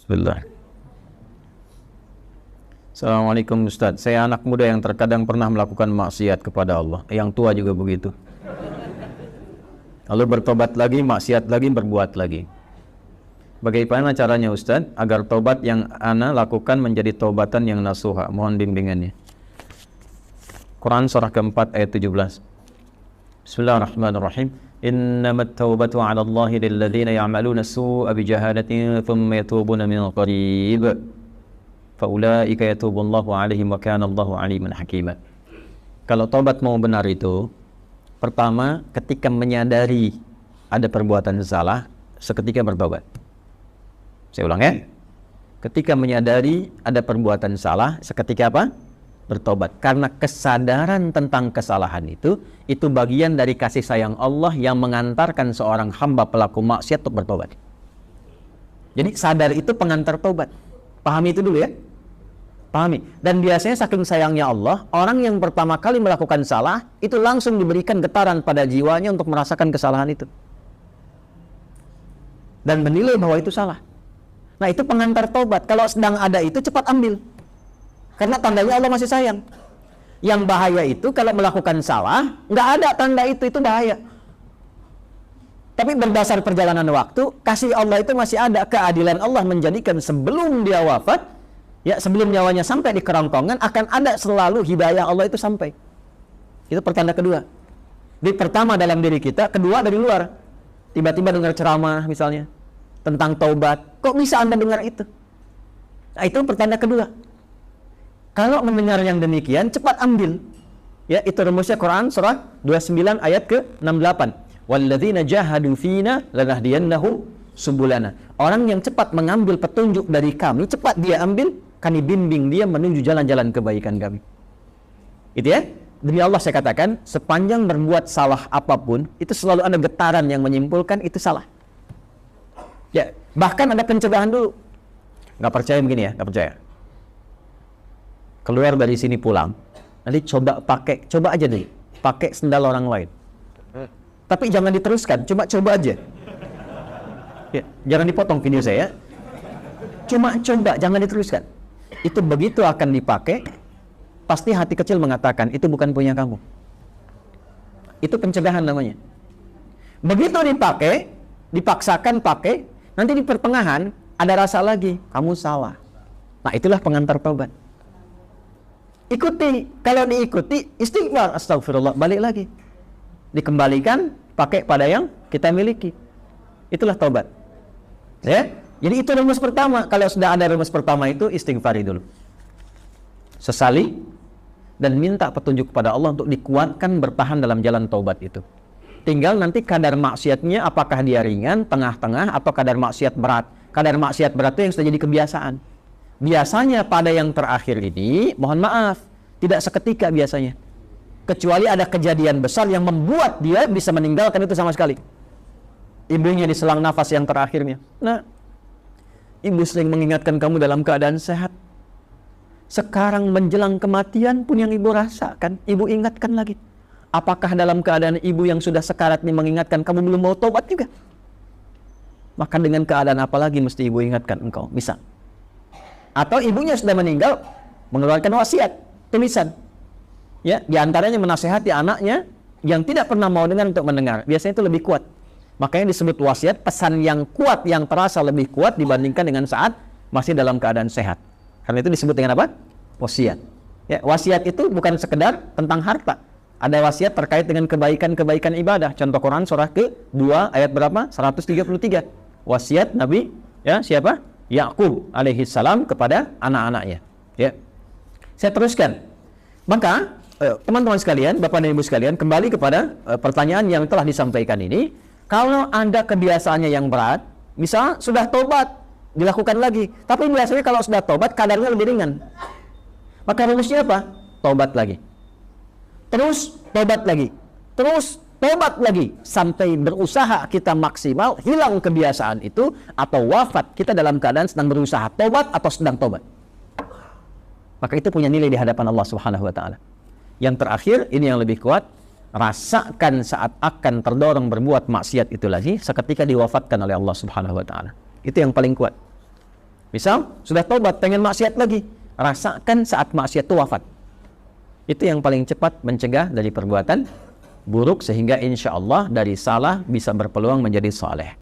Bismillah. Assalamualaikum Ustaz. Saya anak muda yang terkadang pernah melakukan maksiat kepada Allah. Yang tua juga begitu. Lalu bertobat lagi, maksiat lagi, berbuat lagi. Bagaimana caranya Ustaz agar tobat yang ana lakukan menjadi tobatan yang nasuha? Mohon bimbingannya. Quran surah keempat ayat 17. Bismillahirrahmanirrahim. Innamat taubatu 'ala Allahi lilladzina ya'maluna as-su'a bijahalatin thumma yatubuna min qarib. Faulaika yatubullahu 'alaihim wa kana Allahu 'aliman hakima. Kalau tobat mau benar itu, pertama ketika menyadari ada perbuatan salah, seketika bertobat. Saya ulang ya. Ketika menyadari ada perbuatan salah, seketika apa? Bertobat. Karena kesadaran tentang kesalahan itu bagian dari kasih sayang Allah yang mengantarkan seorang hamba pelaku maksiat untuk bertobat. Jadi sadar itu pengantar tobat. Pahami itu dulu ya. Pahami. Dan biasanya saking sayangnya Allah, orang yang pertama kali melakukan salah itu langsung diberikan getaran pada jiwanya untuk merasakan kesalahan itu dan menilai bahwa itu salah. Nah, itu pengantar tobat. Kalau sedang ada itu cepat ambil. Karena tandanya Allah masih sayang. Yang bahaya itu kalau melakukan salah, nggak ada tanda itu bahaya. Tapi berdasar perjalanan waktu, kasih Allah itu masih ada. Keadilan Allah menjadikan sebelum dia wafat, ya sebelum nyawanya sampai di kerongkongan, akan ada selalu hidayah Allah itu sampai. Itu pertanda kedua. Di pertama dalam diri kita, kedua dari luar. Tiba-tiba dengar ceramah misalnya tentang taubat. Kok bisa Anda dengar itu? Nah, itu pertanda kedua. Kalau mendengar yang demikian, cepat ambil. Ya, itu rumusnya Quran surah 29 ayat ke-68. Walladzina jahadu fina lanahdiyannahum subulana. Orang yang cepat mengambil petunjuk dari kami, cepat dia ambil, kami bimbing dia menuju jalan-jalan kebaikan kami. Itu ya. Demi Allah saya katakan, sepanjang berbuat salah apapun, itu selalu ada getaran yang menyimpulkan itu salah. Ya, bahkan ada pencegahan dulu. Nggak percaya begini ya, nggak percaya. Keluar dari sini pulang, nanti coba aja deh, pakai sendal orang lain. Tapi jangan diteruskan, coba aja. Ya, jangan dipotong video saya. Coba, jangan diteruskan. Itu begitu akan dipakai, pasti hati kecil mengatakan itu bukan punya kamu. Itu pencegahan namanya. Begitu dipakai, dipaksakan pakai, nanti di pertengahan ada rasa lagi, kamu salah. Nah, itulah pengantar taubat. Ikuti, kalau diikuti istighfar, astagfirullah, balik lagi, dikembalikan pakai pada yang kita miliki. Itulah taubat. Ya, jadi itu rumus pertama. Kalau sudah ada rumus pertama itu istighfari dulu, sesali, dan minta petunjuk kepada Allah untuk dikuatkan bertahan dalam jalan taubat itu. Tinggal nanti kadar maksiatnya apakah dia ringan, tengah-tengah, atau kadar maksiat berat. Kadar maksiat berat itu yang sudah jadi kebiasaan. Biasanya pada yang terakhir ini, mohon maaf, tidak seketika biasanya. Kecuali ada kejadian besar yang membuat dia bisa meninggalkan itu sama sekali. Ibunya diselang nafas yang terakhirnya. Nah, ibu sering mengingatkan kamu dalam keadaan sehat. Sekarang menjelang kematian pun yang ibu rasakan, ibu ingatkan lagi. Apakah dalam keadaan ibu yang sudah sekarat ini mengingatkan kamu belum mau tobat juga? Maka dengan keadaan apa lagi mesti ibu ingatkan engkau? Bisa. Atau ibunya sudah meninggal, mengeluarkan wasiat, tulisan. Ya, diantaranya menasehati anaknya yang tidak pernah mau dengar untuk mendengar. Biasanya itu lebih kuat. Makanya disebut wasiat, pesan yang kuat, yang terasa lebih kuat dibandingkan dengan saat masih dalam keadaan sehat. Karena itu disebut dengan apa? Wasiat. Ya, wasiat itu bukan sekedar tentang harta. Ada wasiat terkait dengan kebaikan-kebaikan ibadah. Contoh Quran surah ke-2 ayat berapa? 133. Wasiat Nabi, ya, siapa? Yakub alaihi salam kepada anak-anaknya. Ya. Saya teruskan. Maka teman-teman sekalian, Bapak dan Ibu sekalian, kembali kepada pertanyaan yang telah disampaikan ini. Kalau Anda kebiasaannya yang berat, misal sudah tobat, dilakukan lagi. Tapi biasanya kalau sudah tobat kadarnya lebih ringan. Maka rumusnya apa? Tobat lagi. Terus tobat lagi. Terus tobat lagi sampai berusaha kita maksimal hilang kebiasaan itu, atau wafat kita dalam keadaan sedang berusaha tobat atau sedang tobat. Maka itu punya nilai di hadapan Allah Subhanahu wa taala. Yang terakhir ini yang lebih kuat, rasakan saat akan terdorong berbuat maksiat itu lagi seketika diwafatkan oleh Allah Subhanahu wa taala. Itu yang paling kuat. Misal, sudah taubat, pengen maksiat lagi. Rasakan saat maksiat itu wafat. Itu yang paling cepat mencegah dari perbuatan buruk, sehingga insya Allah dari salah bisa berpeluang menjadi saleh.